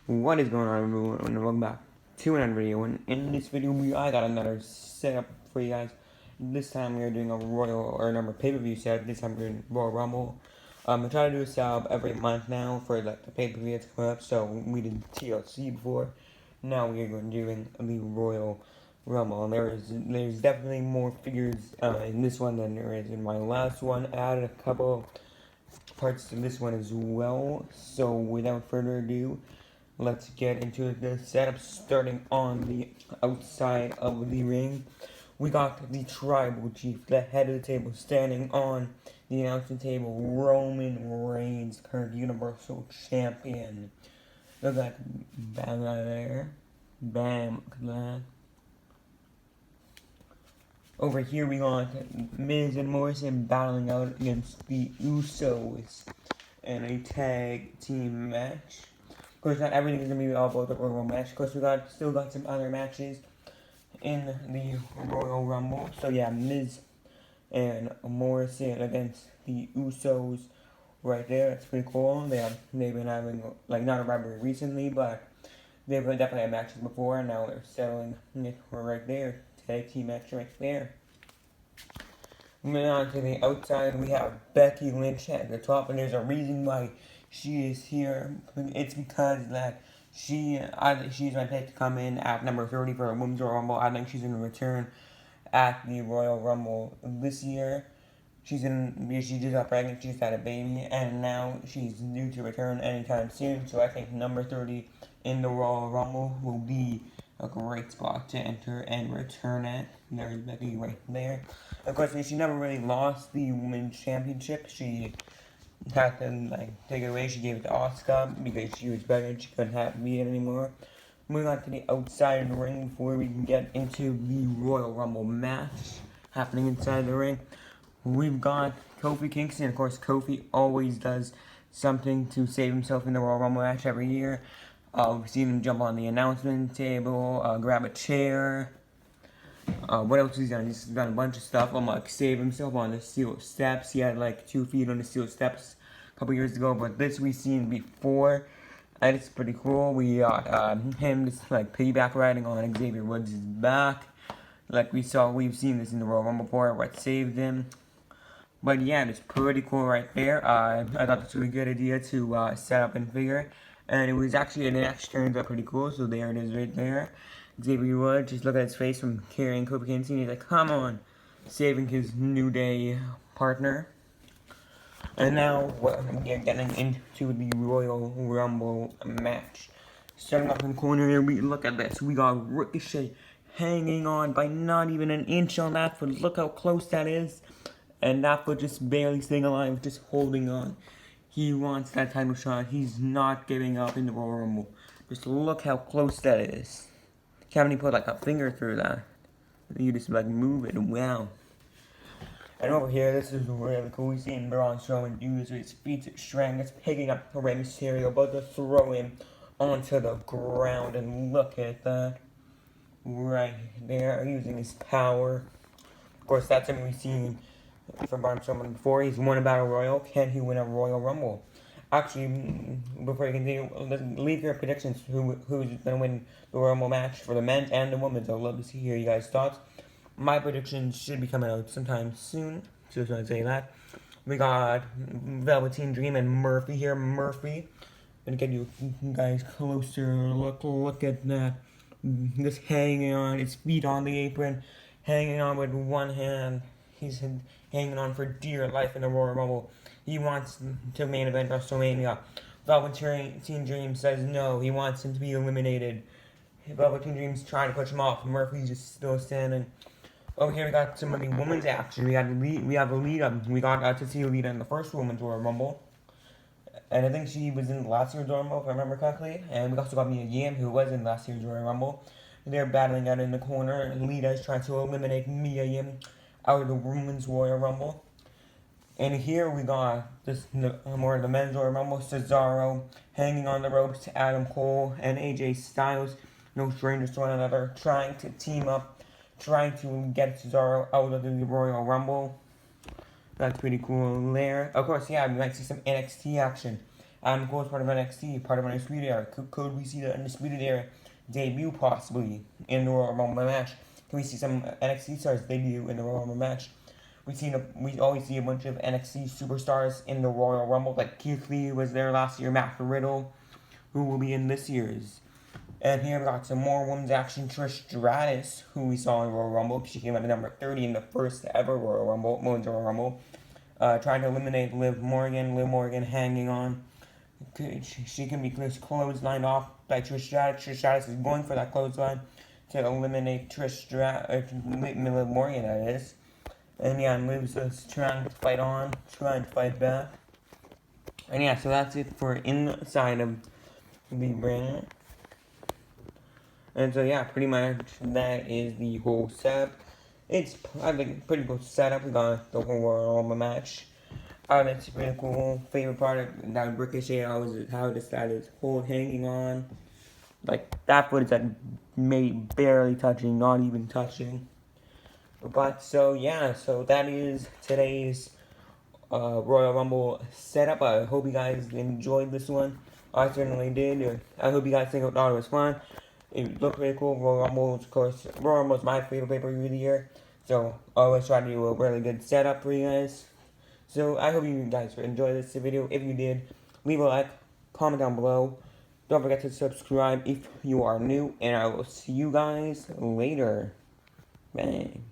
What is going on, everyone, and welcome back to another video. And in this video, I got another setup for you guys. This time we are doing a Royal or number pay-per-view set. This time we're doing Royal Rumble. I try to do a setup every month now for like the pay-per-view that's coming up. So we did TLC before. Now we are going to doing the Royal Rumble. And there's definitely more figures in this one than there is in my last one. I added a couple parts to this one as well. So without further ado, let's get into the setup. Starting on the outside of the ring, we got the Tribal Chief, the head of the table, standing on the announcement table. Roman Reigns, current Universal Champion. Look at bam right there. Bam. Over here we got Miz and Morrison battling out against the Usos in a tag team match. Of course, not everything is going to be all about the Royal match. Of course, we still got some other matches in the Royal Rumble. So yeah, Miz and Morrison against the Usos right there. That's pretty cool. They've been having, like, not a rivalry recently, but they've definitely had matches before, and now they're settling it right there. Tag team match right there. Moving on to the outside, we have Becky Lynch at the top, and there's a reason why she is here. It's because that she's my pick to come in at number 30 for a Women's Royal Rumble. I think she's going to return at the Royal Rumble this year. She just got pregnant, she just had a baby, and now she's due to return anytime soon. So I think number 30 in the Royal Rumble will be a great spot to enter and return at. There's Becky right there. Of course, she never really lost the Women's Championship. She had to take it away. She gave it to Asuka because she was better. She couldn't have beat it anymore. Moving on to the outside of the ring before we can get into the Royal Rumble match happening inside the ring. We've got Kofi Kingston. Of course, Kofi always does something to save himself in the Royal Rumble match every year. We've seen him jump on the announcement table, grab a chair. What else has he done? He's done a bunch of stuff. Save himself on the steel steps. He had 2 feet on the steel steps a couple years ago, but this we've seen before. And it's pretty cool. We got him just piggyback riding on Xavier Woods' back. We've seen this in the Royal Rumble before, what saved him. But yeah, it's pretty cool right there. I thought this was a good idea to set up and figure. And it was actually, the match turns out pretty cool, so there it is right there. Xavier Woods, just look at his face from carrying Kofi Kingston. He's like, come on, saving his New Day partner. And now we're getting into the Royal Rumble match. Starting off in the corner here, look at this. We got Ricochet hanging on by not even an inch on that foot. Look how close that is. And that foot just barely staying alive, just holding on. He wants that title shot. He's not giving up in the Royal Rumble. Just look how close that is. Can't even put a finger through that. You just move it. Wow. And over here, this is really cool. We've seen Braun Strowman use his feet strength. It's picking up Rey Mysterio, about to throw him onto the ground. And look at that. Right there, using his power. Of course, that's something we've seen from Braun Strowman before. He's won a Battle Royal. Can he win a Royal Rumble? Actually, before you continue, leave your predictions. Who's going to win the Royal Rumble match for the men's and the women's? I'd love to hear you guys' thoughts. My predictions should be coming out sometime soon. Just want to say that. We got Velveteen Dream and Murphy here. Murphy, gonna get you guys closer. Look at that. Just hanging on, his feet on the apron, hanging on with one hand. He's hanging on for dear life in the Royal Rumble. He wants to main event WrestleMania. Velveteen Dream says no. He wants him to be eliminated. Velveteen Dream's trying to push him off. Murphy's just still standing. Over here we got some of the women's action. We have Alita. We got to see Alita in the first Women's Royal Rumble. And I think she was in last year's Royal Rumble, if I remember correctly. And we also got Mia Yim, who was in last year's Royal Rumble. They're battling out in the corner. Alita is trying to eliminate Mia Yim out of the Women's Royal Rumble. And here we got more of the Men's Royal Rumble. Cesaro hanging on the ropes to Adam Cole and AJ Styles. No strangers to one another. Trying to team up. Trying to get Cesaro out of the Royal Rumble. That's pretty cool there. Of course, yeah, we might see some NXT action Adam Cole is part of NXT, part of Undisputed Era. Could we see the Undisputed Era debut possibly in the Royal Rumble match? Can we see some NXT stars debut in the Royal Rumble match? We always see a bunch of NXT superstars in the Royal Rumble, like Keith Lee was there last year, Matt Riddle, who will be in this year's. And here we got some more women's action. Trish Stratus, who we saw in Royal Rumble. She came out at number 30 in the first ever Royal Rumble, women's Royal Rumble. Trying to eliminate Liv Morgan. Liv Morgan hanging on. She can be clotheslined off by Trish Stratus. Trish Stratus is going for that clothesline to eliminate Liv Morgan, that is. And yeah, Liv's just trying to fight on, trying to fight back. And yeah, so that's it for inside of the brand. And so yeah, pretty much that is the whole setup. It's, I think, pretty cool setup. We got the whole Royal Rumble match. It's pretty cool. Favorite part of that Ricochet, how this side is hold hanging on. Like, that footage that made barely touching, not even touching. But, so yeah, so that is today's Royal Rumble setup. I hope you guys enjoyed this one. I certainly did. I hope you guys thought it was fun. It looked pretty cool. Royal Rumble, of course, Royal Rumble is my favorite pay-per-view of the year. So, I always try to do a really good setup for you guys. So, I hope you guys enjoyed this video. If you did, leave a like, comment down below. Don't forget to subscribe if you are new. And I will see you guys later. Bang.